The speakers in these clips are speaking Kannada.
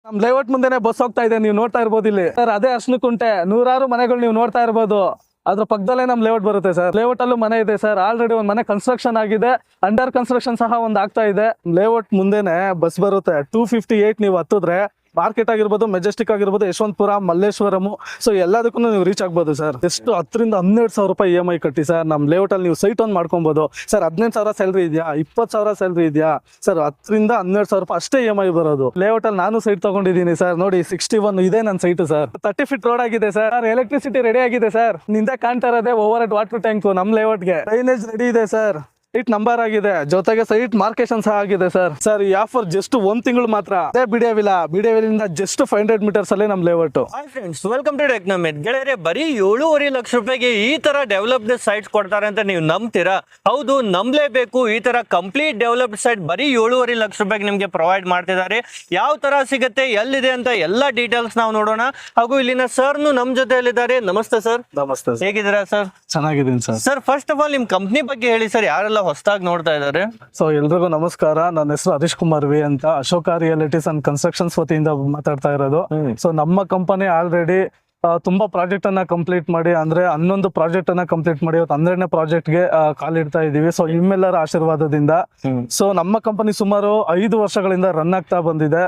ನಮ್ ಲೇಔಟ್ ಮುಂದೆನೆ ಬಸ್ ಹೋಗ್ತಾ ಇದೆ, ನೀವು ನೋಡ್ತಾ ಇರ್ಬೋದು ಇಲ್ಲಿ ಸರ್. ಅದೇ ಅರ್ಶನಕುಂಟೆ, ನೂರಾರು ಮನೆಗಳು ನೀವು ನೋಡ್ತಾ ಇರ್ಬೋದು. ಅದ್ರ ಪಕ್ಕದಲ್ಲೇ ನಮ್ ಲೇಔಟ್ ಬರುತ್ತೆ ಸರ್. ಲೇಔಟ್ ಅಲ್ಲೂ ಮನೆ ಇದೆ ಸರ್. ಆಲ್ರೆಡಿ ಒಂದ್ ಮನೆ ಕನ್ಸ್ಟ್ರಕ್ಷನ್ ಆಗಿದೆ, ಅಂಡರ್ ಕನ್ಸ್ಟ್ರಕ್ಷನ್ ಸಹ ಒಂದ್ ಆಗ್ತಾ ಇದೆ. ಲೇಔಟ್ ಮುಂದೆನೆ ಬಸ್ ಬರುತ್ತೆ 258. ನೀವು ಹತ್ತಿದ್ರೆ ಮಾರ್ಕೆಟ್ ಆಗಿರ್ಬೋದು, ಮೆಜೆಸ್ಟಿಕ್ ಆಗಿರ್ಬೋದು, ಯಶವಂತಪುರ, ಮಲ್ಲೇಶ್ವರಂ, ಸೊ ಎಲ್ಲದಕ್ಕೂ ನೀವು ರೀಚ್ ಆಗ್ಬೋದು ಸರ್. ಎಷ್ಟು 10,000-12,000 ರೂಪಾಯಿ EMI ಕಟ್ಟಿ ಸರ್ ನಮ್ ಲೇಔಟ್ ಅಲ್ಲಿ ನೀವು ಸೈಟ್ ಒಂದು ಮಾಡ್ಕೊಬಹುದು ಸರ್. 15,000 ಸ್ಯಾಲ್ರಿ ಇದೆಯಾ, 20,000 ಸ್ಯಾಲ್ರಿ ಇದೆಯಾ ಸರ್, 10,000-12,000 ರೂಪಾಯಿ ಅಷ್ಟೇ EMI ಬರೋದು. ಲೇಔಟ್ ಅಲ್ಲಿ ನಾನು ಸೈಟ್ ತಗೊಂಡಿದ್ದೀನಿ ಸರ್. ನೋಡಿ 61 ಇದೆ ನನ್ನ ಸೈಟ್ ಸರ್. 30 ಫೀಟ್ ರೋಡ್ ಆಗಿದೆ ಸರ್. ಎಲೆಕ್ಟ್ರಿಸಿಟಿ ರೆಡಿ ಆಗಿದೆ ಸರ್. ನಿಂದೆ ಕಾಣ್ತಾ ಇರೋದೇ ಓವರ್ ಹೆಡ್ ವಾಟರ್ ಟ್ಯಾಂಕ್ ನಮ್ ಲೇಔಟ್ಗೆ. ಡ್ರೈನೇಜ್ ರೆಡಿ ಇದೆ ಸರ್. ಸೈಟ್ ನಂಬರ್ ಆಗಿದೆ, ಜೊತೆಗೆ ಸೈಟ್ ಮಾರ್ಕೇಶನ್ ಸಹ ಆಗಿದೆ ಸರ್. ಸರ್ ಈ ಆಫರ್ ಜಸ್ಟ್ 1 ತಿಂಗಳು ಮಾತ್ರ. ಅದೇ ಬಿಡಿಯವಿಲ್ಲ ಜಸ್ಟ್ 500 ಮೀಟರ್ಸ್ ಅಲ್ಲೇ ನಮ್ layout. Hi friends, welcome to Technomet. ಗೆಳೆಯರೆ, ಬರೀ 7.5 ಲಕ್ಷ ರೂಪಾಯಿಗೆ ಈ ತರ ಡೆವಲಪ್ಡ್ ಸೈಟ್ಸ್ ಕೊಡ್ತಾರೆ ಅಂತ ನೀವು ನಂಬ್ತೀರಾ? ಹೌದು, ನಂಬಲೇಬೇಕು. ಈ ತರ ಕಂಪ್ಲೀಟ್ ಡೆವಲಪ್ಡ್ ಸೈಟ್ ಬರೀ 7.5 ಲಕ್ಷ ರೂಪಾಯಿಗೆ ನಿಮಗೆ ಪ್ರೊವೈಡ್ ಮಾಡ್ತಿದ್ದಾರೆ. ಯಾವ ತರ ಸಿಗುತ್ತೆ, ಎಲ್ಲಿದೆ ಅಂತ ಎಲ್ಲ ಡೀಟೇಲ್ಸ್ ನಾವು ನೋಡೋಣ. ಹಾಗೂ ಇಲ್ಲಿನ ಸರ್ನು ನಮ್ ಜೊತೆಯಲ್ಲಿದ್ದಾರೆ. ನಮಸ್ತೆ ಸರ್. ನಮಸ್ತೆ. ಹೇಗಿದ್ದೀರಾ ಸರ್? ಚೆನ್ನಾಗಿದ್ದೀನಿ sir. Sir, first of all ನಿಮ್ ಕಂಪ್ನಿ ಬಗ್ಗೆ ಹೇಳಿ ಸರ್. ಯಾರೆಲ್ಲ ಹೊಸದಾಗಿ ನೋಡ್ತಾ ಇದ್ದಾರೆ? ಸೊ ಎಲ್ರಿಗೂ ನಮಸ್ಕಾರ. ನನ್ನ ಹೆಸರು ಹರೀಶ್ ಕುಮಾರ್ ವಿ ಅಂತ, ಅಶೋಕ ರಿಯಾಲಿಟೀಸ್ ಅಂಡ್ ಕನ್ಸ್ಟ್ರಕ್ಷನ್ಸ್ ವತಿಯಿಂದ ಮಾತಾಡ್ತಾ ಇರೋದು. ಸೊ ನಮ್ಮ ಕಂಪನಿ ಆಲ್ರೆಡಿ ತುಂಬಾ ಪ್ರಾಜೆಕ್ಟ್ ಅನ್ನ ಕಂಪ್ಲೀಟ್ ಮಾಡಿ, ಅಂದ್ರೆ 11 ಪ್ರಾಜೆಕ್ಟ್ ಅನ್ನ ಕಂಪ್ಲೀಟ್ ಮಾಡಿ ಇವತ್ತು 12ನೇ ಪ್ರಾಜೆಕ್ಟ್ ಗೆ ಕಾಲಿಡ್ತಾ ಇದೀವಿ. ಸೊ ನಿಮ್ಮೆಲ್ಲರ ಆಶೀರ್ವಾದದಿಂದ. ಸೊ ನಮ್ಮ ಕಂಪನಿ ಸುಮಾರು 5 ವರ್ಷಗಳಿಂದ ರನ್ ಆಗ್ತಾ ಬಂದಿದೆ.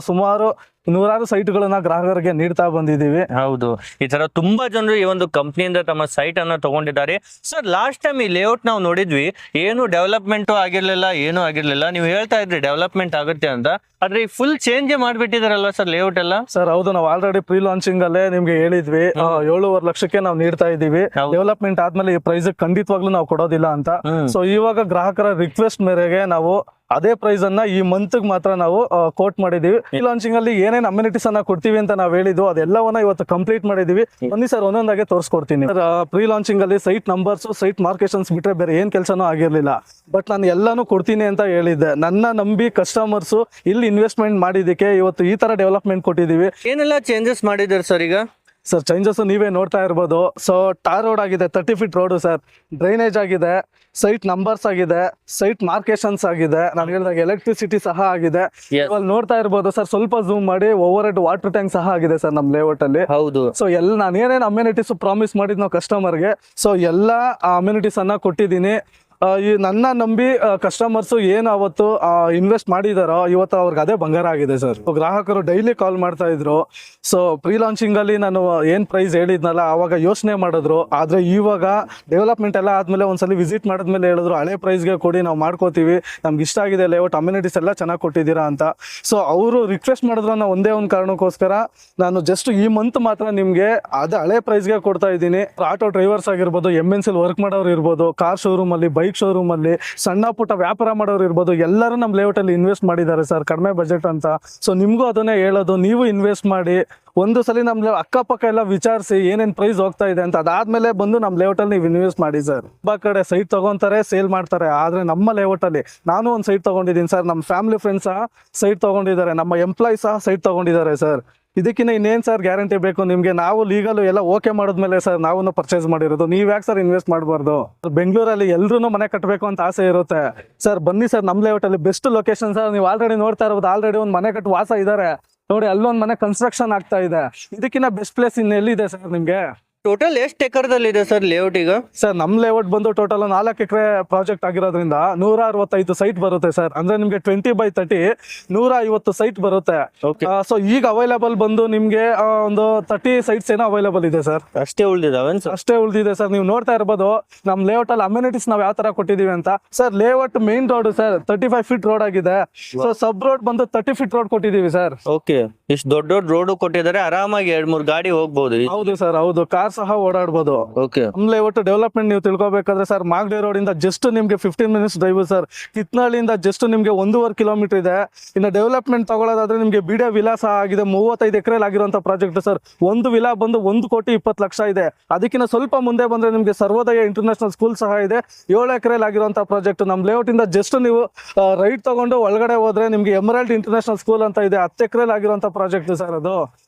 ಸುಮಾರು 100 ಸೈಟ್ಗಳನ್ನ ಗ್ರಾಹಕರಿಗೆ ನೀಡ್ತಾ ಬಂದಿದ್ದೀವಿ. ಹೌದು, ಈ ತರ ತುಂಬಾ ಜನರು ಈ ಒಂದು ಕಂಪ್ನಿಯಿಂದ ತಮ್ಮ ಸೈಟ್ ಅನ್ನ ತಗೊಂಡಿದ್ದಾರೆ. ಸರ್, ಲಾಸ್ಟ್ ಟೈಮ್ ಈ ಲೇಔಟ್ ನಾವು ನೋಡಿದ್ವಿ, ಏನು ಡೆವಲಪ್ಮೆಂಟ್ ಆಗಿರ್ಲಿಲ್ಲ, ಏನೂ ಆಗಿರ್ಲಿಲ್ಲ. ನೀವು ಹೇಳ್ತಾ ಇದ್ರಿ ಡೆವಲಪ್ಮೆಂಟ್ ಆಗುತ್ತೆ ಅಂತ, ಆದ್ರೆ ಫುಲ್ ಚೇಂಜ್ ಮಾಡ್ಬಿಟ್ಟಿದಾರಲ್ವಾ ಸರ್ ಲೇಔಟ್ ಎಲ್ಲ? ಸರ್ ಹೌದು, ನಾವು ಆಲ್ರೆಡಿ ಪ್ರೀ ಲಾಂಚಿಂಗ್ ಅಲ್ಲೇ ನಿಮ್ಗೆ ಹೇಳಿದ್ವಿ 7.5 ಲಕ್ಷಕ್ಕೆ ನಾವು ನೀಡ್ತಾ ಇದೀವಿ. ಡೆವಲಪ್ಮೆಂಟ್ ಆದ್ಮೇಲೆ ಈ ಪ್ರೈಸ್ ಖಂಡಿತವಾಗ್ಲೂ ನಾವು ಕೊಡೋದಿಲ್ಲ ಅಂತ. ಸೊ ಇವಾಗ ಗ್ರಾಹಕರ ರಿಕ್ವೆಸ್ಟ್ ಮೇರೆಗೆ ನಾವು ಅದೇ ಪ್ರೈಸ್ ಅನ್ನ ಈ ಮಂತ್ ಮಾತ್ರ ನಾವು ಕೋಟ್ ಮಾಡಿದೀವಿ. ಈ ಲಾಂಚಿಂಗ್ ಅಲ್ಲಿ ಏನೇನ್ ಅಮ್ಯುನಿಟೀಸ್ ಅನ್ನ ಕೊಡ್ತೀವಿ ಅಂತ ನಾವ್ ಹೇಳಿದ್ವು ಅದೆಲ್ಲವನ್ನ ಇವತ್ತು ಕಂಪ್ಲೀಟ್ ಮಾಡಿದೀವಿ. ಬನ್ನಿ ಸರ್, ಒಂದೊಂದಾಗೆ ತೋರಿಸ್ಕೊಡ್ತೀನಿ. ಪ್ರೀ ಲಾಂಚಿಂಗ್ ಅಲ್ಲಿ ಸೈಟ್ ನಂಬರ್ಸ್, ಸೈಟ್ ಮಾರ್ಕೇಶನ್ಸ್ ಬಿಟ್ರೆ ಬೇರೆ ಏನ್ ಕೆಲಸನೂ ಆಗಿರ್ಲಿಲ್ಲ. ಬಟ್ ನಾನು ಎಲ್ಲಾನು ಕೊಡ್ತೀನಿ ಅಂತ ಹೇಳಿದ್ದೆ. ನನ್ನ ನಂಬಿ ಕಸ್ಟಮರ್ಸ್ ಇಲ್ಲಿ ಇನ್ವೆಸ್ಟ್ಮೆಂಟ್ ಮಾಡಿದಕ್ಕೆ ಇವತ್ತು ಈ ತರ ಡೆವಲಪ್ಮೆಂಟ್ ಕೊಟ್ಟಿದೀವಿ. ಏನೆಲ್ಲ ಚೇಂಜಸ್ ಮಾಡಿದ್ದಾರೆ ಸರ್ ಈಗ? ಸರ್ ಚೇಂಜಸ್ ನೀವೇ ನೋಡ್ತಾ ಇರ್ಬೋದು. ಸೊ ಟಾರ್ ರೋಡ್ ಆಗಿದೆ, 30 ಫೀಟ್ ರೋಡ್ ಸರ್. ಡ್ರೈನೇಜ್ ಆಗಿದೆ, ಸೈಟ್ ನಂಬರ್ಸ್ ಆಗಿದೆ, ಸೈಟ್ ಮಾರ್ಕೇಶನ್ಸ್ ಆಗಿದೆ, ನಾನು ಹೇಳಿದಾಗ ಎಲೆಕ್ಟ್ರಿಸಿಟಿ ಸಹ ಆಗಿದೆ. ಇವಾಗ ನೋಡ್ತಾ ಇರ್ಬೋದು ಸರ್, ಸ್ವಲ್ಪ ಝೂಮ್ ಮಾಡಿ. ಓವರ್ ಹೆಡ್ ವಾಟರ್ ಟ್ಯಾಂಕ್ ಸಹ ಆಗಿದೆ ಸರ್ ನಮ್ ಲೇಔಟ್ ಅಲ್ಲಿ. ಹೌದು. ಸೊ ಎಲ್ಲ ನಾನು ಏನೇನು ಅಮ್ಯುನಿಟೀಸ್ ಪ್ರಾಮಿಸ್ ಮಾಡಿದ್ ನಾವು ಕಸ್ಟಮರ್ಗೆ, ಸೊ ಎಲ್ಲ ಅಮ್ಯುನಿಟೀಸ್ ಅನ್ನ ಕೊಟ್ಟಿದ್ದೀನಿ. ಈ ನನ್ನ ನಂಬಿ ಕಸ್ಟಮರ್ಸ್ ಏನು ಅವತ್ತು ಇನ್ವೆಸ್ಟ್ ಮಾಡಿದಾರೋ ಇವತ್ತು ಅವ್ರಿಗೆ ಅದೇ ಬಂಗಾರ ಆಗಿದೆ ಸರ್. ಗ್ರಾಹಕರು ಡೈಲಿ ಕಾಲ್ ಮಾಡ್ತಾ ಇದ್ರು. ಸೊ ಪ್ರೀ ಲಾಂಚಿಂಗ್ ಅಲ್ಲಿ ನಾನು ಏನ್ ಪ್ರೈಸ್ ಹೇಳಿದ್ನಲ್ಲ ಅವಾಗ ಯೋಚನೆ ಮಾಡಿದ್ರು. ಆದ್ರೆ ಇವಾಗ ಡೆವಲಪ್ಮೆಂಟ್ ಎಲ್ಲ ಆದ್ಮೇಲೆ ಒಂದ್ಸಲಿ ವಿಸಿಟ್ ಮಾಡಿದ್ಮೇಲೆ ಹೇಳಿದ್ರು ಹಳೆ ಪ್ರೈಸ್ಗೆ ಕೊಡಿ, ನಾವು ಮಾಡ್ಕೋತೀವಿ, ನಮ್ಗೆ ಇಷ್ಟ ಆಗಿದೆ ಲೇಔಟ್, ಅಮ್ಯುನಿಟೀಸ್ ಎಲ್ಲ ಚೆನ್ನಾಗಿ ಕೊಟ್ಟಿದ್ದೀರಾ ಅಂತ. ಸೊ ಅವರು ರಿಕ್ವೆಸ್ಟ್ ಮಾಡಿದ್ರು ಅನ್ನೋ ಒಂದೇ ಒಂದು ಕಾರಣಕ್ಕೋಸ್ಕರ ನಾನು ಜಸ್ಟ್ ಈ ಮಂತ್ ಮಾತ್ರ ನಿಮ್ಗೆ ಅದೇ ಹಳೆ ಪ್ರೈಸ್ಗೆ ಕೊಡ್ತಾ ಇದ್ದೀನಿ. ಆಟೋ ಡ್ರೈವರ್ಸ್ ಆಗಿರ್ಬೋದು, MNC ವರ್ಕ್ ಮಾಡೋರು ಇರ್ಬೋದು, ಕಾರ್ ಶೋರೂಮ್ ಅಲ್ಲಿ, ಬೈಕ್ ಶೋರೂಮ್ ಅಲ್ಲಿ, ಸಣ್ಣ ಪುಟ್ಟ ವ್ಯಾಪಾರ ಮಾಡೋರು ಇರ್ಬೋದು, ಎಲ್ಲರೂ ನಮ್ಮ ಲೇಔಟ್ ಅಲ್ಲಿ ಇನ್ವೆಸ್ಟ್ ಮಾಡಿದ್ದಾರೆ ಸರ್, ಕಡಿಮೆ ಬಜೆಟ್ ಅಂತ. ಸೊ ನಿಮ್ಗೂ ಅದನ್ನೇ ಹೇಳೋದು, ನೀವು ಇನ್ವೆಸ್ಟ್ ಮಾಡಿ ಒಂದು ಸಲ ನಮ್ ಅಕ್ಕಪಕ್ಕ ಎಲ್ಲ ವಿಚಾರಿಸಿ ಏನೇನ್ ಪ್ರೈಸ್ ಹೋಗ್ತಾ ಇದೆ ಅಂತ, ಅದಾದ್ಮೇಲೆ ಬಂದು ನಮ್ ಲೇಔಟ್ ಅಲ್ಲಿ ನೀವು ಇನ್ವೆಸ್ಟ್ ಮಾಡಿ ಸರ್. ತುಂಬಾ ಕಡೆ ಸೈಟ್ ತಗೊಂತಾರೆ, ಸೇಲ್ ಮಾಡ್ತಾರೆ, ಆದ್ರೆ ನಮ್ಮ ಲೇಔಟ್ ಅಲ್ಲಿ ನಾನು ಒಂದು ಸೈಟ್ ತಗೊಂಡಿದ್ದೀನಿ ಸರ್. ನಮ್ಮ ಫ್ಯಾಮಿಲಿ ಫ್ರೆಂಡ್ಸ್ ಸಹ ಸೈಟ್ ತಗೊಂಡಿದ್ದಾರೆ, ನಮ್ಮ ಎಂಪ್ಲಾಯೀಸ್ ಸಹ ಸೈಟ್ ತಗೊಂಡಿದ್ದಾರೆ ಸರ್. ಇದಕ್ಕಿಂತ ಇನ್ನೇನ್ ಸರ್ ಗ್ಯಾರಂಟಿ ಬೇಕು ನಿಮ್ಗೆ? ನಾವು ಲೀಗಲ್ ಎಲ್ಲ ಓಕೆ ಮಾಡಿದ್ಮೇಲೆ ಸರ್ ನಾವು ಪರ್ಚೇಸ್ ಮಾಡಿರೋದು. ನೀವ್ ಯಾಕೆ ಸರ್ ಇನ್ವೆಸ್ಟ್ ಮಾಡಬಾರ್ದು? ಬೆಂಗಳೂರಲ್ಲಿ ಎಲ್ರು ಮನೆ ಕಟ್ಟಬೇಕು ಅಂತ ಆಸೆ ಇರುತ್ತೆ ಸರ್. ಬನ್ನಿ ಸರ್, ನಮ್ ಲೇಔಟ್ ಅಲ್ಲಿ ಬೆಸ್ಟ್ ಲೊಕೇಶನ್ ಸರ್. ನೀವು ಆಲ್ರೆಡಿ ನೋಡ್ತಾ ಇರ್ಬೋದು, ಆಲ್ರೆಡಿ ಒಂದು ಮನೆ ಕಟ್ಟು ವಾಸ ಇದಾರೆ ನೋಡಿ, ಅಲ್ಲೊಂದ್ ಮನೆ ಕನ್ಸ್ಟ್ರಕ್ಷನ್ ಆಗ್ತಾ ಇದೆ. ಇದಕ್ಕಿಂತ ಬೆಸ್ಟ್ ಪ್ಲೇಸ್ ಇನ್ನೆಲ್ಲಿದೆ ಸರ್ ನಿಮ್ಗೆ? ಟೋಟಲ್ ಎಷ್ಟು ಎಕರ್ದಲ್ಲಿ ಇದೆ ಸರ್ ಲೇಔಟ್ ಈಗ? ಸರ್ ನಮ್ ಲೇಔಟ್ ಬಂದು ಟೋಟಲ್ 4 ಎಕರೆ ಪ್ರಾಜೆಕ್ಟ್ ಆಗಿರೋದ್ರಿಂದ 165 ಸೈಟ್ ಬರುತ್ತೆ ಸರ್. ಅಂದ್ರೆ ನಿಮ್ಗೆ 20/30 150 ಸೈಟ್ ಬರುತ್ತೆ. ಸೊ ಈಗ ಅವೈಲೇಬಲ್ ಬಂದು ನಿಮ್ಗೆ ಒಂದು 30 ಸೈಟ್ಸ್ ಏನೋ ಅವೈಲೇಬಲ್ ಇದೆ ಸರ್. ಅಷ್ಟೇ ಉಳಿದಿದಾವೆ? ಅಷ್ಟೇ ಉಳಿದಿದೆ ಸರ್. ನೀವು ನೋಡ್ತಾ ಇರ್ಬೋದು ನಮ್ ಲೇಔಟ್ ಅಲ್ಲಿ ಅಮ್ಯುನಿಟೀಸ್ ನಾವ್ ಯಾವ ತರ ಕೊಟ್ಟಿದೀವಿ ಅಂತ sir. Layout main road sir 35 feet road ಆಗಿದೆ. ಸೊ ಸಬ್ ರೋಡ್ ಬಂದು 30 ಫೀಟ್ ರೋಡ್ ಕೊಟ್ಟಿದೀವಿ ಸರ್. ಓಕೆ, ಇಷ್ಟು ದೊಡ್ಡ ದೊಡ್ಡ ರೋಡ್ ಕೊಟ್ಟಿದ್ದಾರೆ, ಆರಾಮಾಗಿ 2-3 ಗಾಡಿ ಹೋಗ್ಬೋದು. ಹೌದು ಸರ್, ಹೌದು, ಕಾರ್ ಸಹ ಓಡಾಡಬಹುದು. ಓಕೆ. ನಮ್ ಲೇಔಟ್ ಡೆವಲಪ್ಮೆಂಟ್ ನೀವು ತಿಳ್ಕೊಬೇಕಾದ್ರೆ ಸರ್, ಮಾಗಡಿ ರೋಡ್ ಇಂದ ಜಸ್ಟ್ ನಿಮ್ಗೆ 15 ಮಿನಿಟ್ಸ್ ಡ್ರೈವ್ ಸರ್. ಕಿತ್ನಹಳ್ಳಿಯಿಂದ ಜಸ್ಟ್ ನಿಮ್ಗೆ 1.5 ಕಿಲೋಮೀಟರ್ ಇದೆ. ಇನ್ನು ಡೆವಲಪ್ಮೆಂಟ್ ತಗೊಳ್ಳೋದಾದ್ರೆ ನಿಮ್ಗೆ ಬಿಡಿಯ ವಿಲಾಸ ಆಗಿದೆ, 35 ಎಕರೆಲ್ ಆಗಿರುವಂತ ಪ್ರಾಜೆಕ್ಟ್ ಸರ್. ಒಂದು ವಿಲಾ ಬಂದು 1,20,00,000 ಇದೆ. ಅದಕ್ಕಿಂತ ಸ್ವಲ್ಪ ಮುಂದೆ ಬಂದ್ರೆ ನಿಮ್ಗೆ ಸರ್ವೋದಯ ಇಂಟರ್ನ್ಯಾಷನಲ್ ಸ್ಕೂಲ್ ಸಹ ಇದೆ, 7 ಎಕರೆಲ್ ಆಗಿರುವಂತ ಪ್ರಾಜೆಕ್ಟ್. ನಮ್ ಲೇಔಟ್ ಇಂದ ಜಸ್ಟ್ ನೀವು ರೈಟ್ ತಗೊಂಡು ಒಳಗಡೆ ಹೋದ್ರೆ ನಿಮ್ಗೆ ಎಮರಾಲ್ಡ್ ಇಂಟರ್ನ್ಯಾಷನಲ್ ಸ್ಕೂಲ್ ಅಂತ ಇದೆ, 10 ಎಕರೆಲ್ ಆಗಿರುವಂತ ಪ್ರಾಜೆಕ್ಟ್ ಸರ್ ಅದು.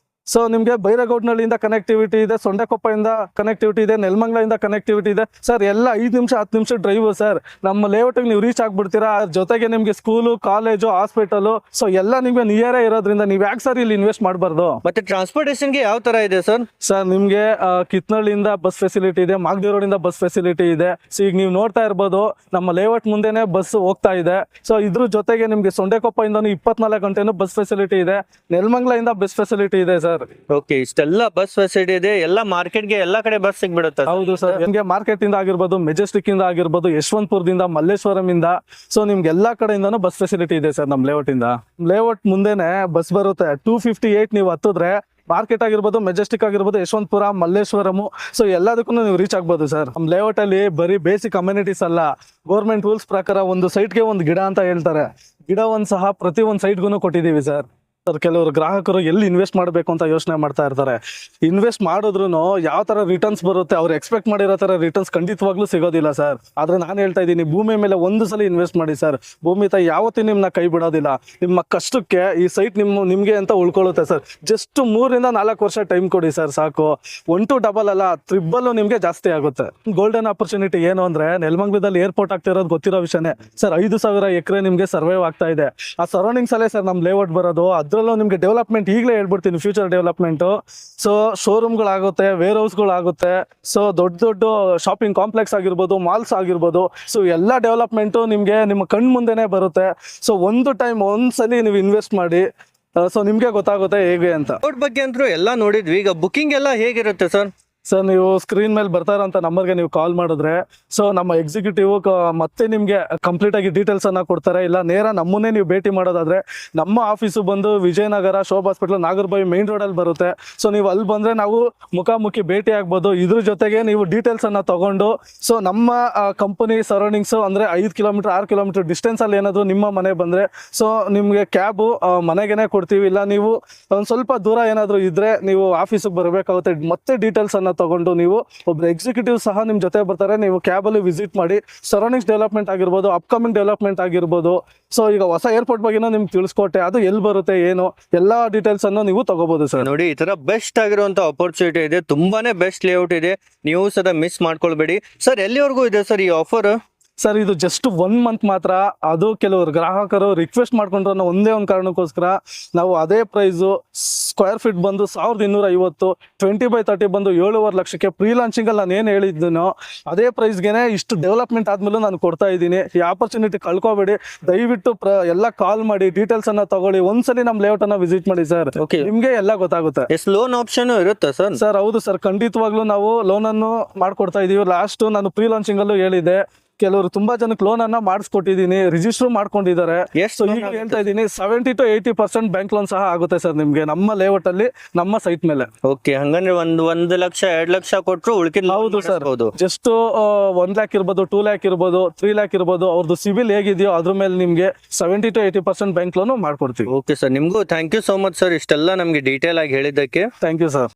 ಸೊ ನಿಮ್ಗೆ ಬೈರಗೌಡ್ನಳ್ಳಿಯಿಂದ ಕನೆಕ್ಟಿವಿಟಿ ಇದೆ, ಸೊಂಡೆಕೊಪ್ಪದಿಂದ ಕನೆಕ್ಟಿವಿಟಿ ಇದೆ, ನೆಲಮಂಗಲದಿಂದ ಕನೆಕ್ಟಿವಿಟಿ ಇದೆ ಸರ್. ಎಲ್ಲ 5 ನಿಮಿಷ 10 ನಿಮಿಷ ಡ್ರೈವ್ ಸರ್. ನಮ್ಮ ಲೇಔಟಿಗೆ ನೀವು ರೀಚ್ ಆಗ್ಬಿಡ್ತೀರಾ. ಅದ್ರ ಜೊತೆಗೆ ನಿಮ್ಗೆ ಸ್ಕೂಲು, ಕಾಲೇಜು, ಹಾಸ್ಪಿಟಲು, ಸೊ ಎಲ್ಲ ನಿಮ್ಗೆ ನಿಯರೇ ಇರೋದ್ರಿಂದ ನೀವು ಯಾಕೆ ಸರ್ ಇಲ್ಲಿ ಇನ್ವೆಸ್ಟ್ ಮಾಡಬಾರ್ದು? ಮತ್ತೆ ಟ್ರಾನ್ಸ್ಪೋರ್ಟೇಷನ್ಗೆ ಯಾವ ತರ ಇದೆ ಸರ್? ಸರ್ ನಿಮ್ಗೆ ಕಿತ್ನಳ್ಳಿಯಿಂದ ಬಸ್ ಫೆಸಿಲಿಟಿ ಇದೆ, ಮಾಗಡಿ ರೋಡಿಂದ ಬಸ್ ಫೆಸಿಲಿಟಿ ಇದೆ. ಸೊ ಈಗ ನೀವು ನೋಡ್ತಾ ಇರ್ಬೋದು ನಮ್ಮ ಲೇಔಟ್ ಮುಂದೆನೆ ಬಸ್ ಹೋಗ್ತಾ ಇದೆ. ಸೊ ಇದ್ರ ಜೊತೆಗೆ ನಿಮ್ಗೆ ಸೊಂಡೆಕೊಪ್ಪದಿಂದನೂ 24 ಗಂಟೆನೂ ಬಸ್ ಫೆಸಿಲಿಟಿ ಇದೆ, ನೆಲಮಂಗಲದಿಂದ ಬಸ್ ಫೆಸಿಲಿಟಿ ಇದೆ ಸರ್. ಓಕೆ, ಇಷ್ಟೆಲ್ಲ ಬಸ್ ಫೆಸಿಲಿಟಿ ಇದೆ, ಎಲ್ಲ ಮಾರ್ಕೆಟ್ಗೆ ಎಲ್ಲ ಕಡೆ ಬಸ್ ಸಿಗ್ಬಿಡುತ್ತೆ. ಹೌದು ಸರ್. ನಿಮ್ಗೆ ಮಾರ್ಕೆಟ್ ಇಂದ ಆಗಿರ್ಬೋದು, ಮೆಜೆಸ್ಟಿಕ್ ಇಂದ ಆಗಿರ್ಬೋದು, ಯಶವಂತಪುರದಿಂದ, ಮಲ್ಲೇಶ್ವರಂ ಇಂದ, ಸೊ ನಿಮ್ಗೆ ಎಲ್ಲಾ ಕಡೆಯಿಂದನೂ ಬಸ್ ಫೆಸಿಲಿಟಿ ಇದೆ ಸರ್. ನಮ್ಮ ಲೇಔಟ್ ಇಂದ ಲೇಔಟ್ ಮುಂದೆನೆ ಬಸ್ ಬರುತ್ತೆ. 258 ನೀವು ಹತ್ತಿದ್ರೆ ಮಾರ್ಕೆಟ್ ಆಗಿರ್ಬೋದು, ಮೆಜೆಸ್ಟಿಕ್ ಆಗಿರ್ಬೋದು, ಯಶವಂತಪುರ, ಮಲ್ಲೇಶ್ವರಮು, ಸೊ ಎಲ್ಲದಕ್ಕೂ ನೀವು ರೀಚ್ ಆಗ್ಬೋದು ಸರ್. ನಮ್ಮ ಲೇಔಟ್ ಅಲ್ಲಿ ಬರೀ ಬೇಸಿಕ್ ಅಮ್ಯುನಿಟೀಸ್ ಅಲ್ಲ, ಗೌರ್ಮೆಂಟ್ ರೂಲ್ಸ್ ಪ್ರಕಾರ ಒಂದು ಸೈಟ್ಗೆ ಒಂದು ಗಿಡ ಅಂತ ಹೇಳ್ತಾರೆ. ಗಿಡವನ್ನು ಸಹ ಪ್ರತಿ ಒಂದು ಸೈಟ್ಗೂ ಕೊಟ್ಟಿದ್ದೀವಿ ಸರ್. ಕೆಲವರು ಗ್ರಾಹಕರು ಎಲ್ಲಿ ಇನ್ವೆಸ್ಟ್ ಮಾಡಬೇಕು ಅಂತ ಯೋಚನೆ ಮಾಡ್ತಾ ಇರ್ತಾರೆ. ಇನ್ವೆಸ್ಟ್ ಮಾಡಿದ್ರು ಯಾವ ತರ ರಿಟರ್ನ್ಸ್ ಬರುತ್ತೆ, ಅವ್ರು ಎಕ್ಸ್ಪೆಕ್ಟ್ ಮಾಡಿರೋ ತರ ರಿಟರ್ನ್ಸ್ ಖಂಡಿತವಾಗ್ಲೂ ಸಿಗೋದಿಲ್ಲ ಸರ್. ಆದ್ರೆ ನಾನು ಹೇಳ್ತಾ ಇದ್ದೀನಿ, ಭೂಮಿ ಮೇಲೆ ಒಂದು ಸಲ ಇನ್ವೆಸ್ಟ್ ಮಾಡಿ ಸರ್. ಭೂಮಿ ತಾಯಿ ಯಾವತ್ತೂ ನಿಮ್ಮನ್ನ ಕೈ ಬಿಡೋದಿಲ್ಲ. ನಿಮ್ಮ ಕಷ್ಟಕ್ಕೆ ಈ ಸೈಟ್ ನಿಮ್ಗೆ ಅಂತ ಉಳ್ಕೊಳ್ಳುತ್ತೆ ಸರ್. ಜಸ್ಟ್ 3 ರಿಂದ 4 ವರ್ಷ ಟೈಮ್ ಕೊಡಿ ಸರ್, ಸಾಕು. 1 to 2 ಅಲ್ಲ, 3 ನಿಮ್ಗೆ ಜಾಸ್ತಿ ಆಗುತ್ತೆ. ಗೋಲ್ಡನ್ ಆಪರ್ಚುನಿಟಿ ಏನು ಅಂದ್ರೆ, ನೆಲಮಂಗಲದಲ್ಲಿ ಏರ್ಪೋರ್ಟ್ ಆಗ್ತಿರೋದು ಗೊತ್ತಿರೋ ವಿಷಯನೇ ಸರ್. 5,000 ಎಕರೆ ನಿಮ್ಗೆ ಸರ್ವೈವ್ ಆಗ್ತಾ ಇದೆ. ಆ ಸರೌಂಡಿಂಗ್ಸ್ ಅಲ್ಲೇ ಸರ್ ನಮ್ಮ ಲೇಔಟ್ ಬರೋದು. ಅದ್ರಲ್ಲೂ ನಿಮ್ಗೆ ಡೆವಲಪ್ಮೆಂಟ್ ಈಗಲೇ ಹೇಳ್ಬಿಡ್ತೀನಿ, ಫ್ಯೂಚರ್ ಡೆವಲಪ್ಮೆಂಟ್. ಸೊ ಶೋರೂಮ್ಗಳಾಗುತ್ತೆ, ವೇರ್ ಹೌಸ್ಗಳಾಗುತ್ತೆ, ಸೊ ದೊಡ್ಡ ದೊಡ್ಡ ಶಾಪಿಂಗ್ ಕಾಂಪ್ಲೆಕ್ಸ್ ಆಗಿರ್ಬೋದು, ಮಾಲ್ಸ್ ಆಗಿರ್ಬೋದು, ಸೊ ಎಲ್ಲ ಡೆವಲಪ್ಮೆಂಟು ನಿಮ್ಗೆ ನಿಮ್ಮ ಕಣ್ ಮುಂದೆನೆ ಬರುತ್ತೆ. ಸೊ ಒಂದ್ಸಲಿ ನೀವು ಇನ್ವೆಸ್ಟ್ ಮಾಡಿ, ಸೊ ನಿಮ್ಗೆ ಗೊತ್ತಾಗುತ್ತೆ ಹೇಗೆ ಅಂತ. ರೋಡ್ ಬಗ್ಗೆ ಅಂತೂ ಎಲ್ಲ ನೋಡಿದ್ವಿ. ಈಗ ಬುಕಿಂಗ್ ಎಲ್ಲ ಹೇಗಿರುತ್ತೆ ಸರ್? ಸರ್ ನೀವು ಸ್ಕ್ರೀನ್ ಮೇಲೆ ಬರ್ತಾ ಇರೋಂಥ ನಂಬರ್ಗೆ ನೀವು ಕಾಲ್ ಮಾಡಿದ್ರೆ, ಸೊ ನಮ್ಮ ಎಕ್ಸಿಕ್ಯೂಟಿವ್ ಮತ್ತೆ ನಿಮಗೆ ಕಂಪ್ಲೀಟ್ ಆಗಿ ಡೀಟೇಲ್ಸ್ ಅನ್ನ ಕೊಡ್ತಾರೆ. ಇಲ್ಲ ನೇರ ನಮ್ಮನ್ನೇ ನೀವು ಭೇಟಿ ಮಾಡೋದಾದ್ರೆ ನಮ್ಮ ಆಫೀಸು ಬಂದು ವಿಜಯನಗರ ಶೋಭಾ ಹಾಸ್ಪಿಟಲ್, ನಾಗರಬಾವಿ ಮೇನ್ ರೋಡಲ್ಲಿ ಬರುತ್ತೆ. ಸೊ ನೀವು ಅಲ್ಲಿ ಬಂದ್ರೆ ನಾವು ಮುಖಾಮುಖಿ ಭೇಟಿ ಆಗ್ಬೋದು. ಇದ್ರ ಜೊತೆಗೆ ನೀವು ಡೀಟೇಲ್ಸ್ ಅನ್ನ ತಗೊಂಡು, ಸೊ ನಮ್ಮ ಕಂಪನಿ ಸರೌಂಡಿಂಗ್ಸ್ ಅಂದ್ರೆ 5 ಕಿಲೋಮೀಟರ್ 6 ಕಿಲೋಮೀಟರ್ ಡಿಸ್ಟೆನ್ಸ್ ಅಲ್ಲಿ ಏನಾದ್ರು ನಿಮ್ಮ ಮನೆ ಬಂದ್ರೆ, ಸೊ ನಿಮ್ಗೆ ಕ್ಯಾಬು ಮನೆಗೇನೆ ಕೊಡ್ತೀವಿ. ಇಲ್ಲ ನೀವು ಒಂದು ಸ್ವಲ್ಪ ದೂರ ಏನಾದ್ರು ಇದ್ರೆ ನೀವು ಆಫೀಸಿಗೆ ಬರಬೇಕಾಗುತ್ತೆ. ಮತ್ತೆ ಡೀಟೇಲ್ಸ್ ಅನ್ನ ತಗೊಂಡು ನೀವು ಒಬ್ರು ಎಕ್ಸಿಕ್ಯೂಟಿವ್ ಸಹ ನಿಮ್ ಜೊತೆ ಬರ್ತಾರೆ. ನೀವು ಕ್ಯಾಬ್ ಅಲ್ಲಿ ವಿಸಿಟ್ ಮಾಡಿ ಸರೌಂಡಿಂಗ್ಸ್ ಡೆವಲಪ್ಮೆಂಟ್ ಆಗಿರ್ಬೋದು, ಅಪ್ಕಮಿಂಗ್ ಡೆವಲಪ್ಮೆಂಟ್ ಆಗಿರ್ಬೋದು, ಸೊ ಈಗ ಹೊಸ ಏರ್ಪೋರ್ಟ್ ಬಗ್ಗೆನೂ ನಿಮ್ಗೆ ತಿಳಿಸ್ಕೊಟ್ಟೆ, ಅದು ಎಲ್ಲಿ ಬರುತ್ತೆ ಏನು ಎಲ್ಲಾ ಡೀಟೇಲ್ಸ್ ಅನ್ನು ನೀವು ತಗೋಬಹುದು ಸರ್. ನೋಡಿ, ಈ ತರ ಬೆಸ್ಟ್ ಆಗಿರುವಂತ ಅಪರ್ಚುನಿಟಿ ಇದೆ, ತುಂಬಾನೇ ಬೆಸ್ಟ್ ಲೇಔಟ್ ಇದೆ, ನೀವು ಸದಾ ಮಿಸ್ ಮಾಡ್ಕೊಳ್ಬೇಡಿ ಸರ್. ಎಲ್ಲಿವರೆಗೂ ಇದೆ ಸರ್ ಈ ಆಫರ್? ಸರ್ ಇದು ಜಸ್ಟ್ 1 ಮಂತ್ ಮಾತ್ರ. ಅದು ಕೆಲವರು ಗ್ರಾಹಕರು ರಿಕ್ವೆಸ್ಟ್ ಮಾಡ್ಕೊಂಡ್ರು ಅನ್ನೋ ಒಂದೇ ಒಂದು ಕಾರಣಕ್ಕೋಸ್ಕರ ನಾವು ಅದೇ ಪ್ರೈಸು ಸ್ಕ್ವೇರ್ ಫೀಟ್ ಬಂದು 1250, 20/30 ಬಂದು 7.5 ಲಕ್ಷಕ್ಕೆ ಪ್ರೀ ಲಾಂಚಿಂಗ್ ಅಲ್ಲಿ ನಾನು ಏನು ಹೇಳಿದ್ದೀನೋ ಅದೇ ಪ್ರೈಸ್ಗೆನೆ ಇಷ್ಟು ಡೆವಲಪ್ಮೆಂಟ್ ಆದ್ಮೇಲೆ ನಾನು ಕೊಡ್ತಾ ಇದ್ದೀನಿ. ಈ ಆಪರ್ಚುನಿಟಿ ಕಳ್ಕೊಬೇಡಿ. ದಯವಿಟ್ಟು ಎಲ್ಲ ಕಾಲ್ ಮಾಡಿ ಡೀಟೇಲ್ಸ್ ಅನ್ನ ತಗೊಳ್ಳಿ. ಒಂದ್ಸಲಿ ನಮ್ಮ ಲೇಔಟ್ ಅನ್ನ ವಿಸಿಟ್ ಮಾಡಿ ಸರ್, ನಿಮ್ಗೆ ಎಲ್ಲ ಗೊತ್ತಾಗುತ್ತೆ. ಲೋನ್ ಆಪ್ಷನ್ ಇರುತ್ತೆ ಸರ್? ಸರ್ ಹೌದು ಸರ್, ಖಂಡಿತವಾಗ್ಲೂ ನಾವು ಲೋನ್ ಅನ್ನು ಮಾಡ್ಕೊಡ್ತಾ ಇದೀವಿ. ಲಾಸ್ಟ್ ನಾನು ಪ್ರೀ ಲಾಂಚಿಂಗ್ ಅಲ್ಲೂ ಹೇಳಿದೆ, ಕೆಲವರು ತುಂಬಾ ಜನಕ್ಕೆ ಲೋನ್ ಅನ್ನ ಮಾಡಿಸ್ಕೊಟ್ಟಿದ್ದೀನಿ, ರಿಜಿಸ್ಟರ್ ಮಾಡ್ಕೊಂಡಿದ್ದಾರೆ. ಎಷ್ಟು ಈಗ ಹೇಳ್ತಾ ಇದ್ದೀನಿ, 70 to 80% ಬ್ಯಾಂಕ್ ಲೋನ್ ಸಹ ಆಗುತ್ತೆ ಸರ್ ನಿಮ್ಗೆ ನಮ್ಮ ಲೇಔಟ್ ಅಲ್ಲಿ, ನಮ್ಮ ಸೈಟ್ ಮೇಲೆ. ಓಕೆ, ಹಂಗಂದ್ರೆ 1 ಲಕ್ಷ 2 ಲಕ್ಷ ಕೊಟ್ಟರು ಉಳ್ಕಿದ್? ಹೌದು ಸರ್, ಜಸ್ಟ್ 1 ಲ್ಯಾಕ್ ಇರ್ಬೋದು, 2 ಲ್ಯಾಕ್ ಇರ್ಬೋದು, 3 ಲ್ಯಾಕ್ ಇರ್ಬೋದು. ಅವ್ರದ್ದು ಸಿಬಿಲ್ ಹೇಗಿದೆಯೋ ಅದ್ರ ಮೇಲೆ ನಿಮ್ಗೆ 70 to 80% ಬ್ಯಾಂಕ್ ಲೋನ್ ಮಾಡ್ಕೊಡ್ತೀವಿ. ಓಕೆ ಸರ್, ನಿಮ್ಗೂ thank you so much sir, ಇಷ್ಟೆಲ್ಲ ನಮ್ಗೆ ಡೀಟೇಲ್ ಆಗಿ ಹೇಳಿದ್ದಕ್ಕೆ. Thank you sir.